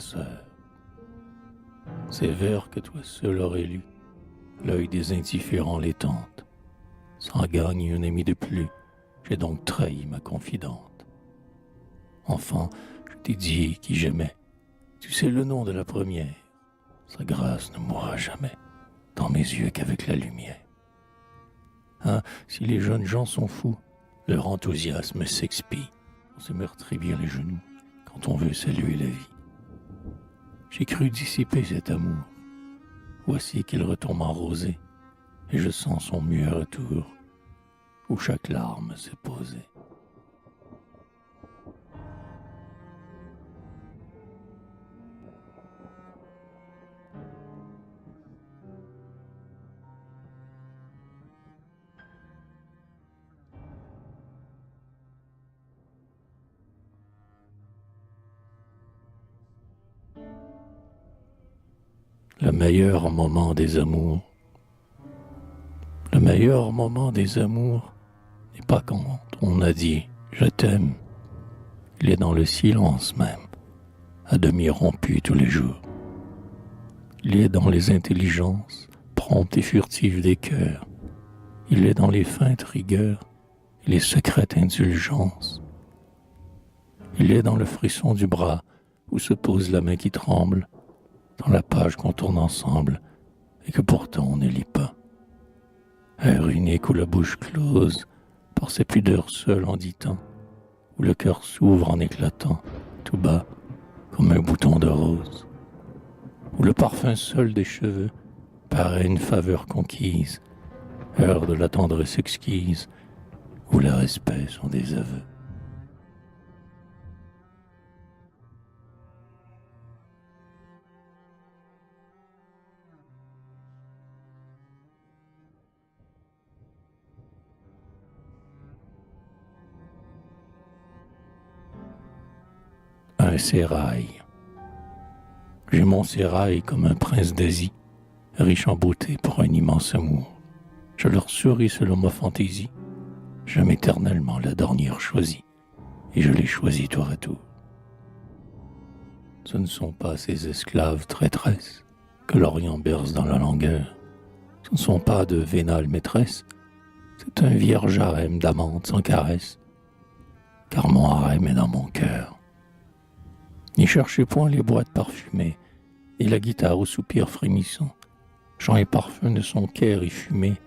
ma sœur. Ces vers que toi seul aurais lus, l'œil des indifférents les tente. Sans gagner un ami de plus, j'ai donc trahi ma confidente. Enfant, je t'ai dit qui j'aimais. Tu sais le nom de la première. Sa grâce ne mourra jamais dans mes yeux qu'avec la lumière. Hein, si les jeunes gens sont fous, leur enthousiasme s'expie. On se meurtrit bien les genoux quand on veut saluer la vie. J'ai cru dissiper cet amour. Voici qu'il retombe en rosée, et je sens son muet retour, où chaque larme s'est posée. Le meilleur moment des amours. Le meilleur moment des amours n'est pas quand on a dit « je t'aime ». Il est dans le silence même, à demi rompu tous les jours. Il est dans les intelligences promptes et furtives des cœurs. Il est dans les feintes rigueurs et les secrètes indulgences. Il est dans le frisson du bras où se pose la main qui tremble, dans la page qu'on tourne ensemble et que pourtant on ne lit pas. Air unique où la bouche close par ses pudeurs seules en dit-on, où le cœur s'ouvre en éclatant, tout bas, comme un bouton de rose, où le parfum seul des cheveux paraît une faveur conquise, heure de la tendresse exquise, où le respect sont des aveux. Un sérail. J'ai mon sérail comme un prince d'Asie, riche en beauté pour un immense amour. Je leur souris selon ma fantaisie, j'aime éternellement la dernière choisie, et je l'ai choisie tour à tour. Ce ne sont pas ces esclaves traîtresses que l'Orient berce dans la langueur, ce ne sont pas de vénales maîtresses, c'est un vierge harem d'amantes sans caresse, car mon harem est dans mon cœur. N'y cherchez point les boîtes parfumées et la guitare au soupir frémissant. Chant et parfum de son caire et fumée,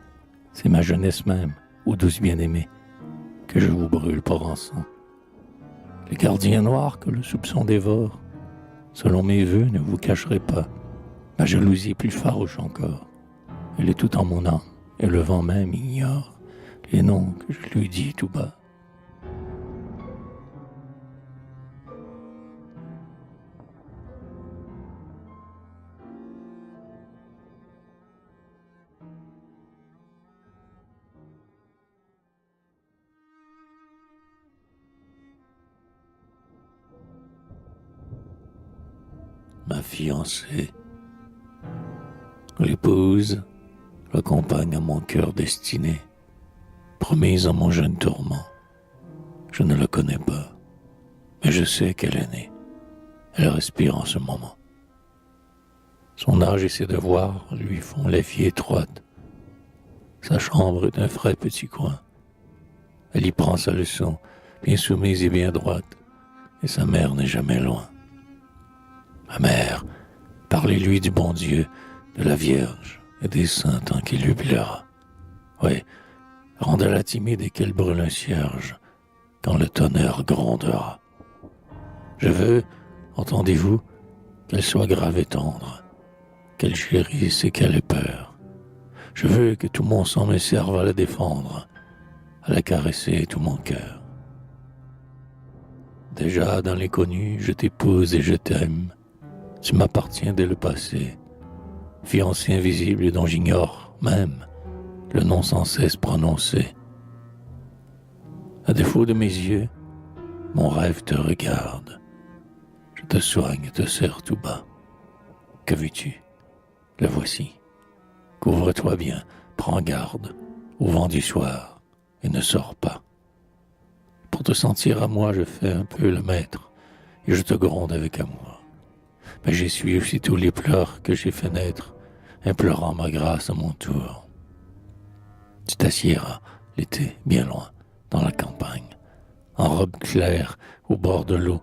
c'est ma jeunesse même, ô douce bien-aimée, que je vous brûle pour encens. Les gardiens noirs que le soupçon dévore, selon mes vœux, ne vous cacherez pas. Ma jalousie est plus farouche encore. Elle est tout en mon âme, et le vent même ignore les noms que je lui dis tout bas. Ma fiancée, l'épouse, la compagne à mon cœur destiné, promise à mon jeune tourment. Je ne la connais pas, mais je sais qu'elle est née. Elle respire en ce moment. Son âge et ses devoirs lui font la vie étroite. Sa chambre est un frais petit coin. Elle y prend sa leçon, bien soumise et bien droite, et sa mère n'est jamais loin. Ma mère, parlez-lui du bon Dieu, de la Vierge et des saints tant qu'il lui plaira. Oui, rendez-la timide et qu'elle brûle un cierge quand le tonnerre grondera. Je veux, entendez-vous, qu'elle soit grave et tendre, qu'elle chérisse et qu'elle ait peur. Je veux que tout mon sang me serve à la défendre, à la caresser tout mon cœur. Déjà dans l'inconnu, je t'épouse et je t'aime. Tu m'appartiens dès le passé, fiancé invisible dont j'ignore même le nom sans cesse prononcé. À défaut de mes yeux, mon rêve te regarde. Je te soigne, te serre tout bas. Que veux-tu? Le voici. Couvre-toi bien, prends garde au vent du soir et ne sors pas. Pour te sentir à moi, je fais un peu le maître et je te gronde avec amour. mais j'essuie aussi tous les pleurs que j'ai fait naître, implorant ma grâce à mon tour. Tu t'assiéras, l'été, bien loin, dans la campagne, en robe claire, au bord de l'eau,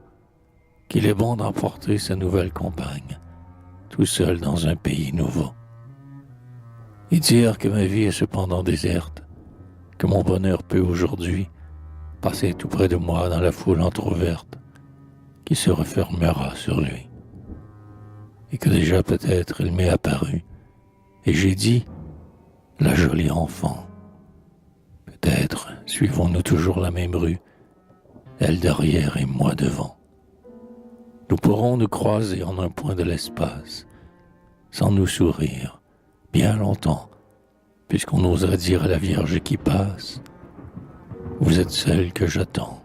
qu'il est bon d'emporter sa nouvelle compagne, tout seul dans un pays nouveau. Et dire que ma vie est cependant déserte, que mon bonheur peut aujourd'hui passer tout près de moi dans la foule entr'ouverte, qui se refermera sur lui. Et que déjà peut-être il m'est apparu, et j'ai dit, la jolie enfant. Peut-être suivons-nous toujours la même rue, elle derrière et moi devant. Nous pourrons nous croiser en un point de l'espace, sans nous sourire, bien longtemps, puisqu'on osera dire à la Vierge qui passe, vous êtes celle que j'attends.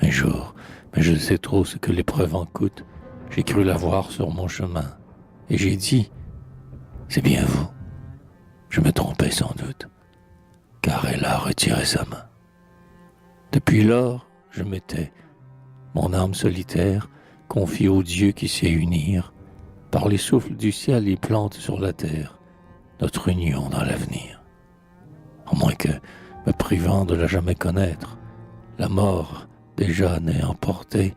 Un jour, mais je ne sais trop ce que l'épreuve en coûte, j'ai cru la voir sur mon chemin, et j'ai dit, c'est bien vous. Je me trompais sans doute, car elle a retiré sa main. Depuis lors, je m'étais, mon âme solitaire, confiée au Dieu qui sait unir, par les souffles du ciel et plante sur la terre, notre union dans l'avenir. À moins que, me privant de la jamais connaître, la mort déjà n'ait emporté,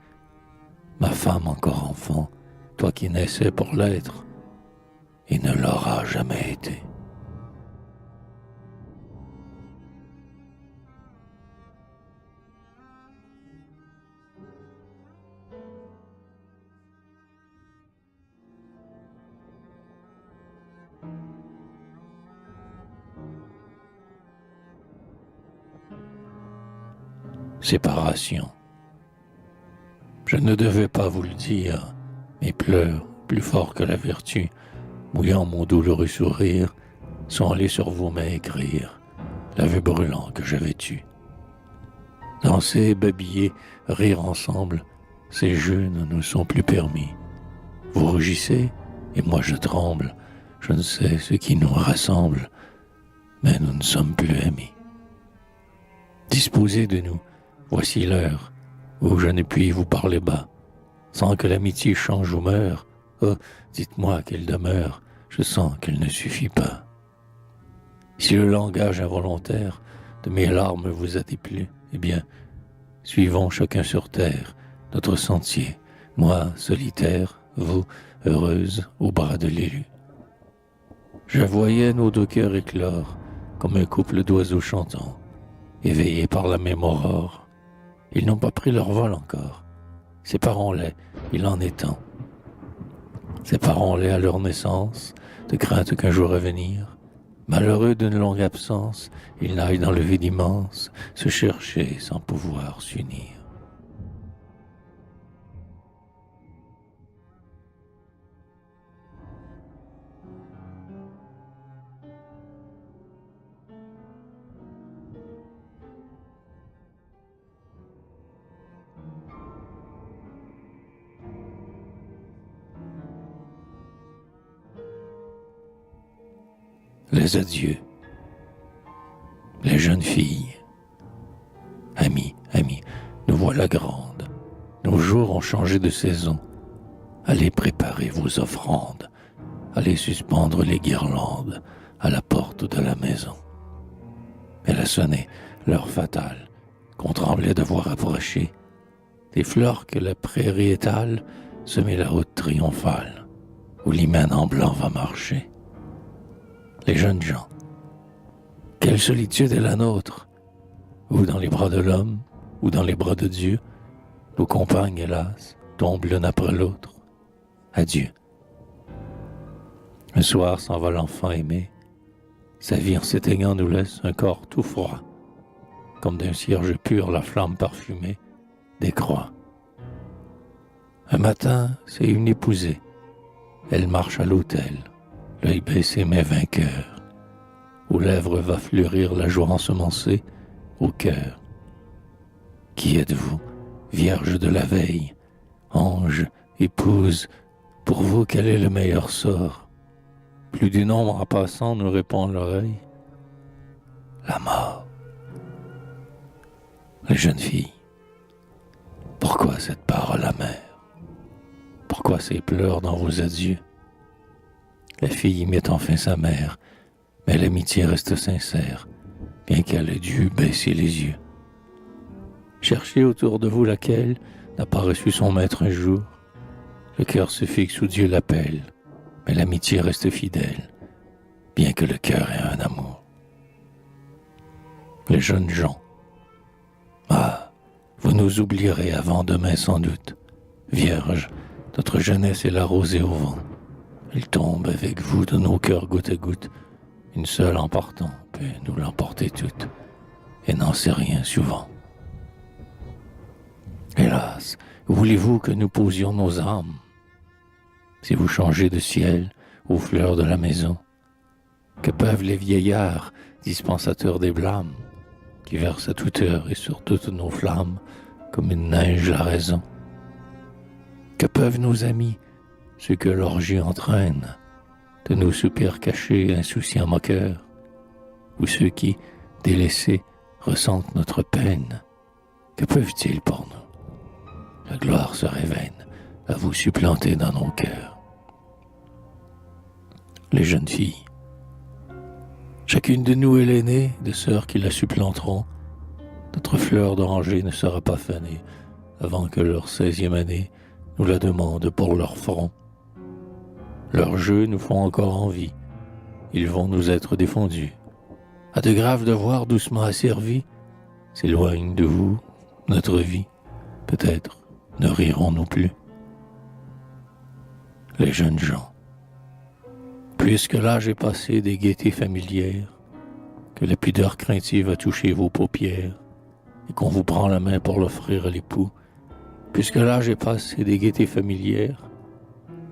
ma femme encore enfant, toi qui naissais pour l'être, et ne l'aura jamais été. Séparation. Je ne devais pas vous le dire, mes pleurs, plus forts que la vertu, mouillant mon douloureux sourire, sont allés sur vos mains écrire l'aveu brûlant que j'avais tu. Danser, babiller, rire ensemble, ces jeux ne nous sont plus permis. Vous rougissez, et moi je tremble, je ne sais ce qui nous rassemble, mais nous ne sommes plus amis. Disposez de nous, voici l'heure où je ne puis vous parler bas, sans que l'amitié change ou meure. Oh, dites-moi qu'elle demeure, je sens qu'elle ne suffit pas. Si le langage involontaire de mes larmes vous a déplu, eh bien, suivons chacun sur terre notre sentier, moi solitaire, vous heureuse au bras de l'élu. Je voyais nos deux cœurs éclore comme un couple d'oiseaux chantants, éveillés par la même aurore. Ils n'ont pas pris leur vol encore. Séparons-les, il en est temps. Séparons-les à leur naissance, de crainte qu'un jour à venir, malheureux d'une longue absence, ils n'aillent dans le vide immense se chercher sans pouvoir s'unir. Les adieux, les jeunes filles. Amis, amis, nous voilà grandes. Nos jours ont changé de saison. Allez préparer vos offrandes. Allez suspendre les guirlandes à la porte de la maison. Elle a sonné l'heure fatale qu'on tremblait de voir approcher. Des fleurs que la prairie étale semait la route triomphale où l'hymen en blanc va marcher. Les jeunes gens, quelle solitude est la nôtre, ou dans les bras de l'homme, ou dans les bras de Dieu, nos compagnes, hélas, tombent l'une après l'autre. Adieu. Un soir s'en va l'enfant aimé, sa vie en s'éteignant nous laisse un corps tout froid, comme d'un cierge pur la flamme parfumée décroît. Un matin, c'est une épousée, elle marche à l'autel, l'œil baissé mais vainqueur. Aux lèvres va fleurir la joie ensemencée, au cœur. Qui êtes-vous, vierge de la veille, ange, épouse, pour vous quel est le meilleur sort? Plus du nombre en passant nous répond l'oreille. La mort. Les jeunes filles, pourquoi cette parole amère? Pourquoi Pourquoi ces pleurs dans vos adieux? La fille met enfin sa mère, mais l'amitié reste sincère, bien qu'elle ait dû baisser les yeux. Cherchez autour de vous laquelle n'a pas reçu son maître un jour. Le cœur se fixe où Dieu l'appelle, mais l'amitié reste fidèle, bien que le cœur ait un amour. Les jeunes gens. Ah, vous nous oublierez avant demain sans doute. Vierge, notre jeunesse est la rosée au vent. Elle tombe avec vous de nos cœurs goutte à goutte. Une seule en partant peut nous l'emporter toute, et n'en sait rien souvent. Hélas, voulez-vous que nous posions nos âmes? Si vous changez de ciel aux fleurs de la maison, que peuvent les vieillards, dispensateurs des blâmes, qui versent à toute heure et sur toutes nos flammes, comme une neige la raison? Que peuvent nos amis, ceux que l'orgie entraîne, de nos soupirs cachés, insouciants moqueurs, ou ceux qui, délaissés, ressentent notre peine? Que peuvent-ils pour nous? La gloire serait vaine à vous supplanter dans nos cœurs. Les jeunes filles. Chacune de nous est l'aînée de sœurs qui la supplanteront. Notre fleur d'oranger ne sera pas fanée avant que leur 16e année nous la demande pour leur front. Leurs jeux nous font encore envie. Ils vont nous être défendus. À de graves devoirs doucement asservis, s'éloigne de vous notre vie. Peut-être ne rirons-nous plus. Les jeunes gens. Puisque l'âge est passé des gaietés familières, que la pudeur craintive a touché vos paupières, et qu'on vous prend la main pour l'offrir à l'époux, puisque l'âge est passé des gaietés familières,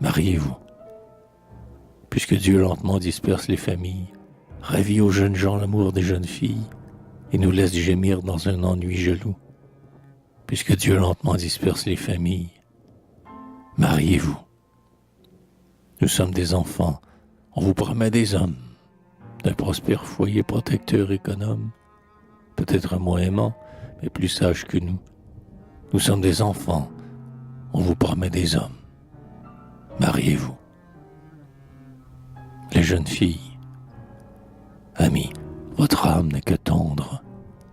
mariez-vous. Puisque Dieu lentement disperse les familles, ravit aux jeunes gens l'amour des jeunes filles, et nous laisse gémir dans un ennui jaloux. Puisque Dieu lentement disperse les familles, mariez-vous. Nous sommes des enfants, on vous promet des hommes, d'un prospère foyer protecteur économe, peut-être moins aimant, mais plus sage que nous. Nous sommes des enfants, on vous promet des hommes. Mariez-vous. Les jeunes filles. Amis, votre âme n'est que tendre,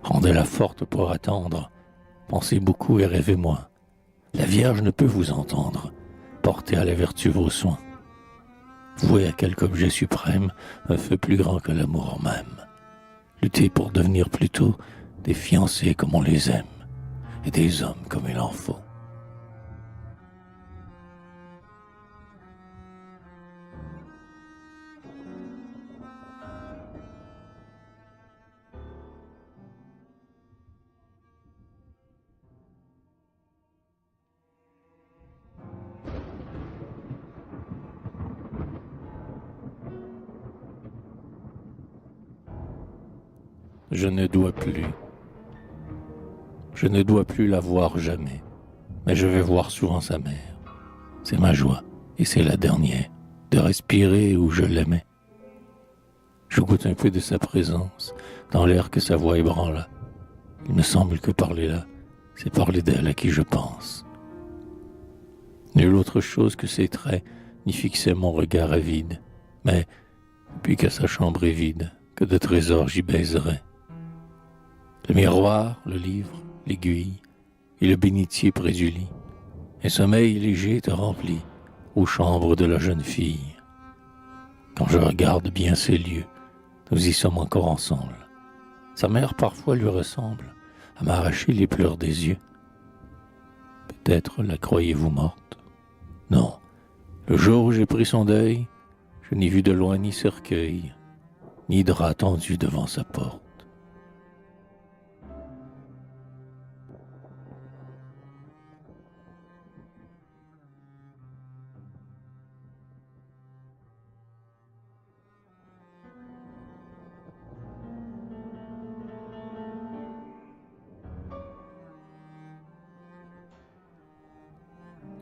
rendez-la forte pour attendre, pensez beaucoup et rêvez moins. La Vierge ne peut vous entendre, portez à la vertu vos soins. Vouez à quelque objet suprême un feu plus grand que l'amour même. Luttez pour devenir plutôt des fiancés comme on les aime, et des hommes comme il en faut. Je ne dois plus la voir jamais, mais je vais voir souvent sa mère. C'est ma joie, et c'est la dernière, de respirer où je l'aimais. Je goûte un peu de sa présence, dans l'air que sa voix ébranla. Il me semble que parler là, c'est parler d'elle à qui je pense. Nulle autre chose que ses traits n'y fixait mon regard avide, mais, depuis que sa chambre est vide, que de trésors j'y baiserai. Le miroir, le livre, l'aiguille et le bénitier près du lit. Un sommeil léger te remplit aux chambres de la jeune fille. Quand je regarde bien ces lieux, nous y sommes encore ensemble. Sa mère parfois lui ressemble à m'arracher les pleurs des yeux. Peut-être la croyez-vous morte? Non, le jour où j'ai pris son deuil, je n'ai vu de loin ni cercueil, ni drap tendu devant sa porte.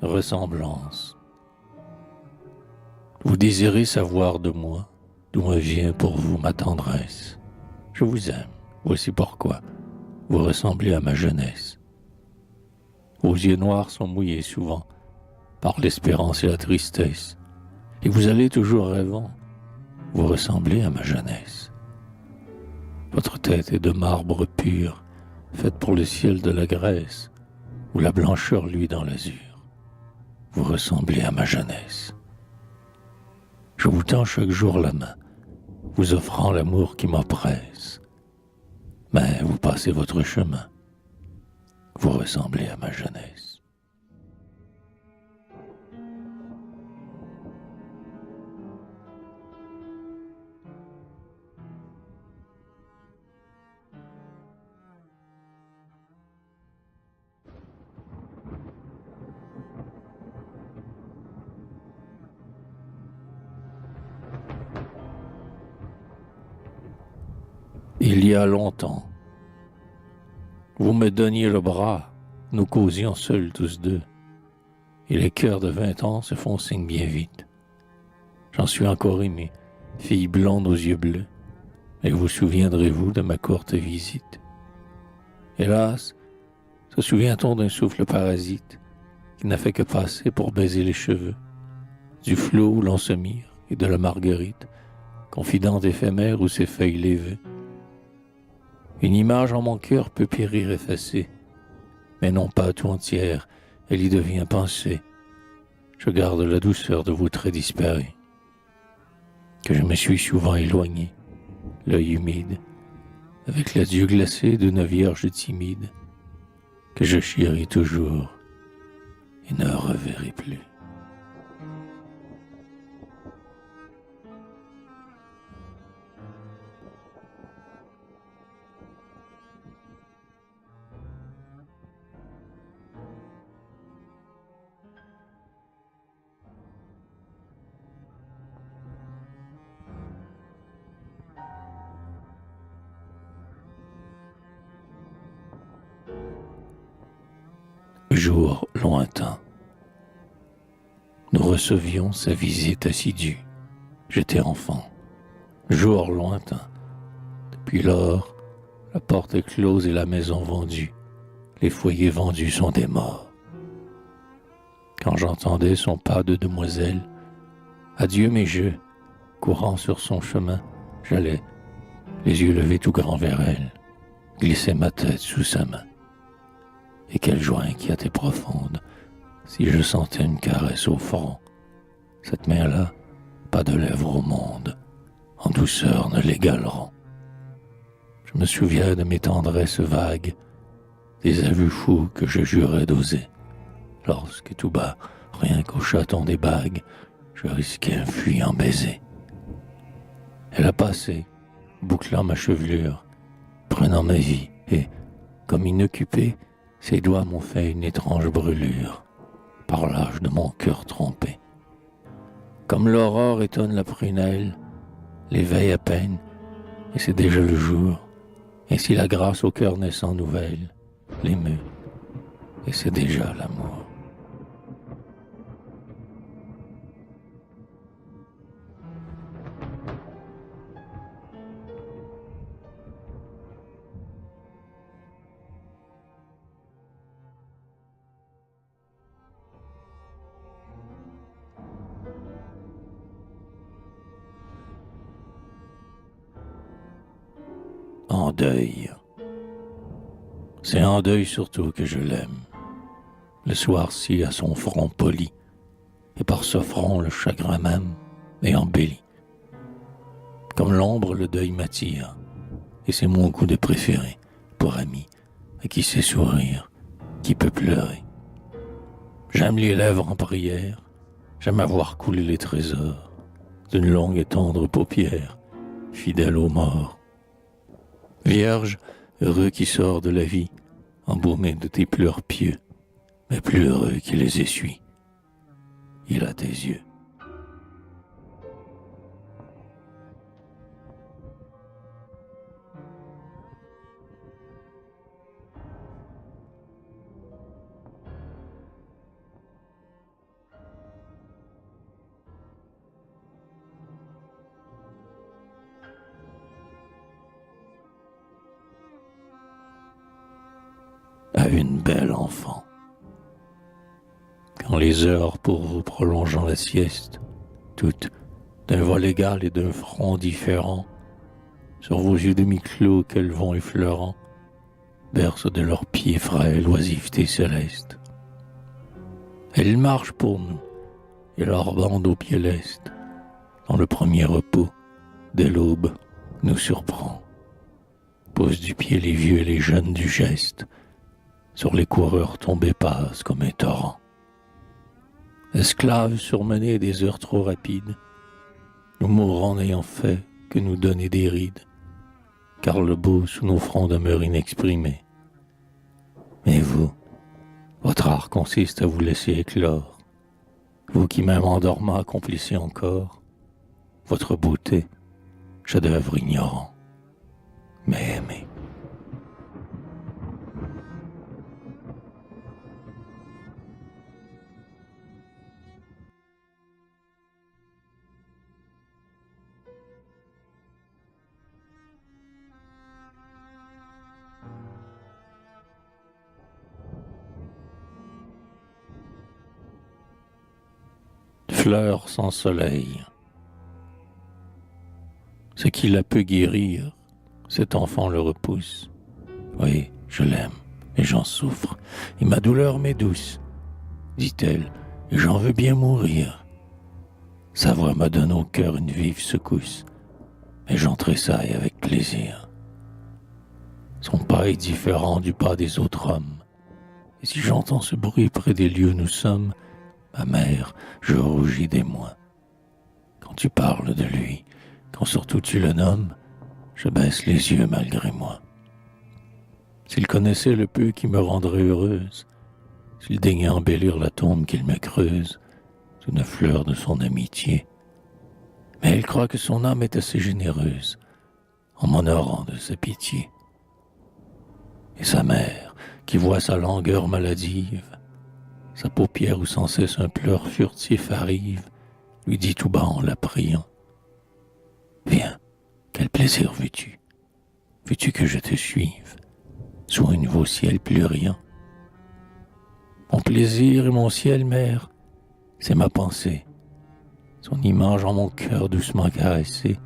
Ressemblance. Vous désirez savoir de moi d'où me vient pour vous ma tendresse. Je vous aime, voici pourquoi. Vous ressemblez à ma jeunesse. Vos yeux noirs sont mouillés souvent, par l'espérance et la tristesse, et vous allez toujours rêvant, vous ressemblez à ma jeunesse. Votre tête est de marbre pur, faite pour le ciel de la Grèce, où la blancheur luit dans l'azur. Vous ressemblez à ma jeunesse. Je vous tends chaque jour la main, vous offrant l'amour qui m'oppresse. Mais vous passez votre chemin. Vous ressemblez à ma jeunesse. Il y a longtemps, vous me donniez le bras, nous causions seuls tous deux, et les cœurs de 20 ans se font signe bien vite. J'en suis encore aimé, fille blonde aux yeux bleus, et vous souviendrez-vous de ma courte visite? Hélas, se souvient-on d'un souffle parasite qui n'a fait que passer pour baiser les cheveux, du flot où l'on se mire et de la marguerite, confidente éphémère où ses feuilles lèvent? Une image en mon cœur peut périr effacée, mais non pas tout entière, elle y devient pensée. Je garde la douceur de vos traits disparus, que je me suis souvent éloigné, l'œil humide, avec l'adieu glacé d'une vierge timide, que je chéris toujours et ne reverrai plus. Jour lointain, nous recevions sa visite assidue. J'étais enfant. Jour lointain, depuis lors, la porte est close et la maison vendue. Les foyers vendus sont des morts. Quand j'entendais son pas de demoiselle, adieu mes jeux, courant sur son chemin, j'allais, les yeux levés tout grands vers elle, glisser ma tête sous sa main. Et quelle joie inquiète et profonde, si je sentais une caresse au front. Cette main-là, pas de lèvres au monde, en douceur ne l'égaleront. Je me souviens de mes tendresses vagues, des aveux fous que je jurais d'oser, lorsque tout bas, rien qu'au chaton des bagues, je risquais un fuyant baiser. Elle a passé, bouclant ma chevelure, prenant ma vie, et, comme inoccupée, ses doigts m'ont fait une étrange brûlure, par l'âge de mon cœur trompé. Comme l'aurore étonne la prunelle, l'éveil à peine, et c'est déjà le jour, ainsi la grâce au cœur naissant nouvelle, l'émeut, et c'est déjà l'amour. En deuil. C'est en deuil surtout que je l'aime. Le soir-ci à son front poli, et par ce front le chagrin même est embelli. Comme l'ombre le deuil m'attire, et c'est mon goût de préféré pour ami, à qui sait sourire, qui peut pleurer. J'aime les lèvres en prière, j'aime avoir coulé les trésors d'une longue et tendre paupière, fidèle aux morts. Vierge, heureux qui sort de la vie, embaumé de tes pleurs pieux, mais plus heureux qui les essuie. Il a tes yeux. À une belle enfant. quand les heures pour vous prolongeant la sieste, toutes d'un vol égal et d'un front différent, sur vos yeux demi-clos qu'elles vont effleurant, bercent de leurs pieds frais l'oisiveté céleste. Elles marchent pour nous, et leur bande aux pieds lestes, dans le premier repos, dès l'aube, nous surprend. Posent du pied les vieux et les jeunes du geste, sur les coureurs tombés passent comme un torrent. Esclaves surmenés des heures trop rapides, nous mourrons n'ayant fait que nous donner des rides, car le beau sous nos fronts demeure inexprimé. Mais vous, votre art consiste à vous laisser éclore, vous qui même en dormant accomplissez encore votre beauté, chef-d'œuvre ignorant, mais aimé. Fleur sans soleil. Ce qui la peut guérir, cet enfant le repousse. Oui, je l'aime, et j'en souffre, et ma douleur m'est douce, dit-elle, et j'en veux bien mourir. Sa voix me donne au cœur une vive secousse, et j'en tressaille avec plaisir. Son pas est différent du pas des autres hommes, et si j'entends ce bruit près des lieux où nous sommes, ma mère, je rougis d'émoi. Quand tu parles de lui, quand surtout tu le nommes, je baisse les yeux malgré moi. S'il connaissait le peu qui me rendrait heureuse, s'il daignait embellir la tombe qu'il me creuse, d'une fleur de son amitié. Mais elle croit que son âme est assez généreuse, en m'honorant de sa pitié. Et sa mère, qui voit sa langueur maladive, sa paupière où sans cesse un pleur furtif arrive, lui dit tout bas en la priant. Viens, quel plaisir veux-tu? Veux-tu que je te suive, sous un nouveau ciel plus riant? Mon plaisir et mon ciel, mère, c'est ma pensée, son image en mon cœur doucement caressée.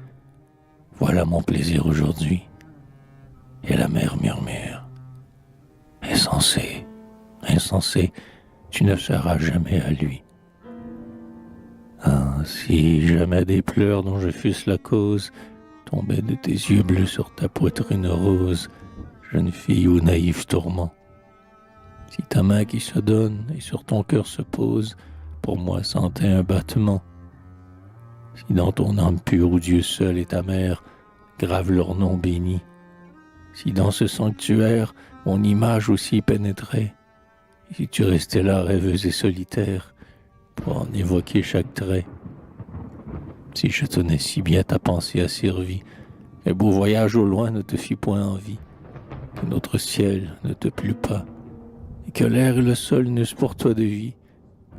Voilà mon plaisir aujourd'hui. Et la mère murmure. Insensé, insensé, tu ne seras jamais à lui. Ah, si jamais des pleurs dont je fusse la cause tombaient de tes yeux bleus sur ta poitrine rose, jeune fille au naïf tourment. Si ta main qui se donne et sur ton cœur se pose, pour moi sentait un battement. Si dans ton âme pure où Dieu seul et ta mère gravent leur nom béni, si dans ce sanctuaire mon image aussi pénétrait, et si tu restais là rêveuse et solitaire, pour en évoquer chaque trait, si je tenais si bien ta pensée asservie, qu'un beau voyage au loin ne te fit point envie, que notre ciel ne te plut pas, et que l'air et le sol n'eussent pour toi de vie,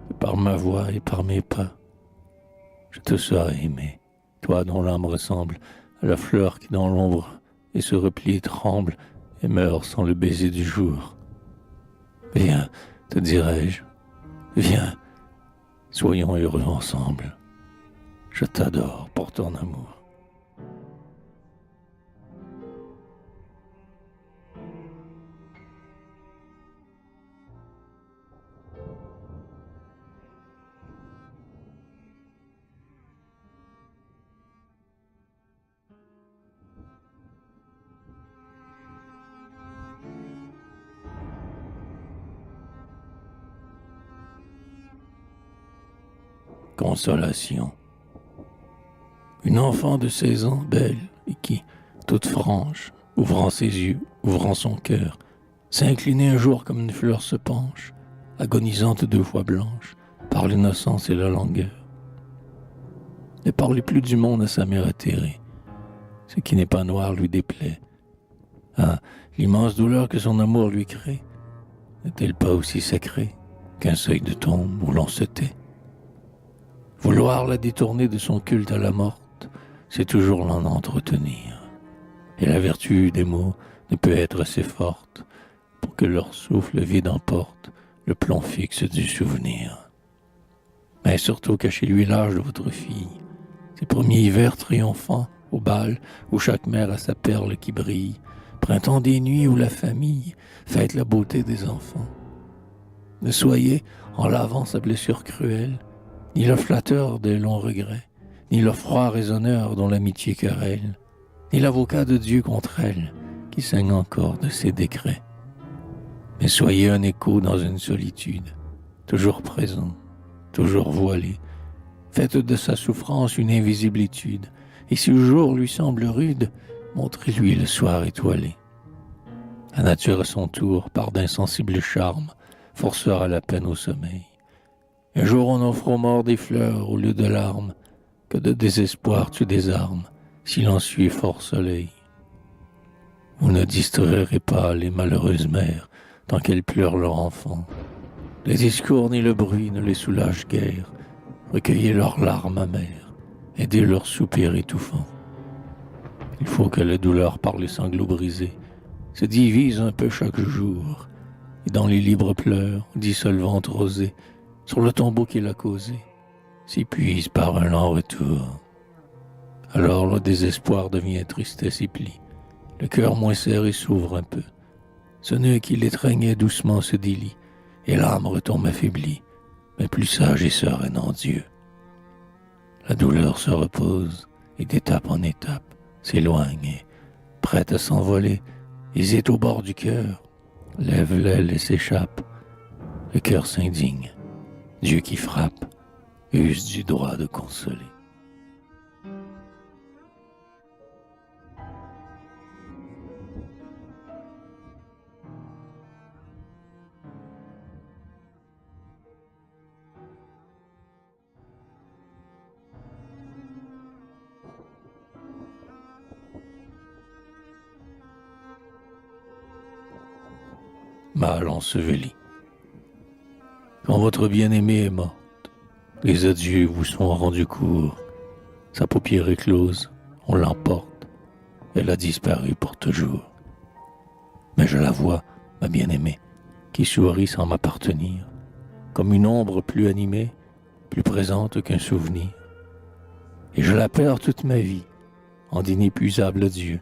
que par ma voix et par mes pas, je te serais aimé, toi dont l'âme ressemble à la fleur qui dans l'ombre et se replie et tremble et meurt sans le baiser du jour. Viens, te dirais-je, viens, soyons heureux ensemble. Je t'adore pour ton amour. Consolation. Une enfant de 16 ans, belle, et qui, toute franche, ouvrant ses yeux, ouvrant son cœur, s'est inclinée un jour comme une fleur se penche, agonisante 2 fois blanche, par l'innocence et la langueur. Ne parlez plus du monde à sa mère atterrée. Ce qui n'est pas noir lui déplaît. Ah, l'immense douleur que son amour lui crée, n'est-elle pas aussi sacrée qu'un seuil de tombe où l'on se tait? Vouloir la détourner de son culte à la morte, c'est toujours l'en entretenir. Et la vertu des mots ne peut être assez forte pour que leur souffle vide emporte le plomb fixe du souvenir. mais surtout cachez-lui l'âge de votre fille. Ses premiers hivers triomphants au bal, où chaque mère a sa perle qui brille. Printemps des nuits où la famille fête la beauté des enfants. Ne soyez, en lavant sa blessure cruelle, ni le flatteur des longs regrets, ni le froid raisonneur dont l'amitié querelle, ni l'avocat de Dieu contre elle, qui saigne encore de ses décrets. Mais soyez un écho dans une solitude, toujours présent, toujours voilé. Faites de sa souffrance une invisible étude, et si le jour lui semble rude, montrez-lui le soir étoilé. La nature à son tour, par d'insensibles charmes, forcera la peine au sommeil. Un jour on offre aux morts des fleurs au lieu de larmes, que de désespoir tu désarmes, silencieux et fort soleil. Vous ne distrairez pas les malheureuses mères, tant qu'elles pleurent leur enfant. Les discours ni le bruit ne les soulagent guère, recueillez leurs larmes amères, aidez leurs soupirs étouffants. Il faut que la douleur par les sanglots brisés se divise un peu chaque jour, et dans les libres pleurs, dissolvantes rosées, sur le tombeau qui l'a causé, s'épuise par un lent retour. Alors le désespoir devient tristesse et plie, le cœur moins serré s'ouvre un peu, ce nœud qui l'étreignait doucement se délie, et l'âme retombe affaiblie, mais plus sage et sereine en Dieu. La douleur se repose, et d'étape en étape s'éloigne, et, prête à s'envoler, hésite au bord du cœur, lève l'aile et s'échappe. Le cœur s'indigne, Dieu qui frappe, use du droit de consoler. Mal enseveli. Quand votre bien-aimée est morte, les adieux vous sont rendus courts. Sa paupière est close, on l'emporte, elle a disparu pour toujours. Mais je la vois, ma bien-aimée, qui sourit sans m'appartenir, comme une ombre plus animée, plus présente qu'un souvenir. Et je la perds toute ma vie, en d'inépuisables adieux,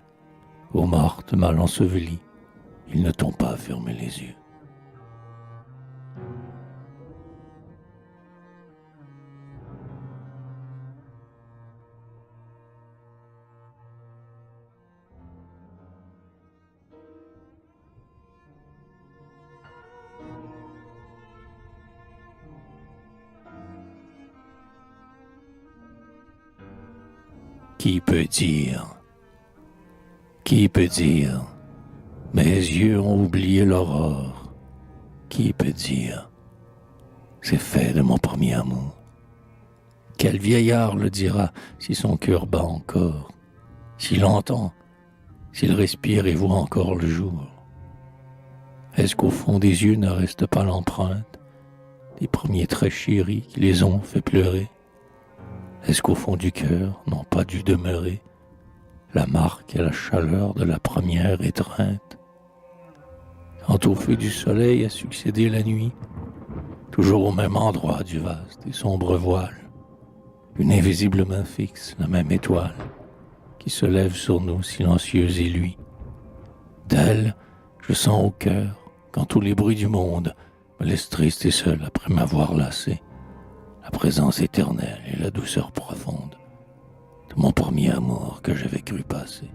aux mortes mal ensevelies. Ils ne t'ont pas fermé les yeux. Qui peut dire? Qui peut dire? Mes yeux ont oublié l'aurore. Qui peut dire? C'est fait de mon premier amour. Quel vieillard le dira si son cœur bat encore, s'il entend, s'il respire et voit encore le jour? Est-ce qu'au fond des yeux ne reste pas l'empreinte des premiers traits chéris qui les ont fait pleurer? Est-ce qu'au fond du cœur n'ont pas dû demeurer la marque et la chaleur de la première étreinte? Quand au feu du soleil a succédé la nuit, toujours au même endroit du vaste et sombre voile, une invisible main fixe la même étoile qui se lève sur nous silencieuse et lui. D'elle, je sens au cœur, quand tous les bruits du monde me laissent triste et seul après m'avoir lassé, la présence éternelle et la douceur profonde de mon premier amour que j'avais cru passer.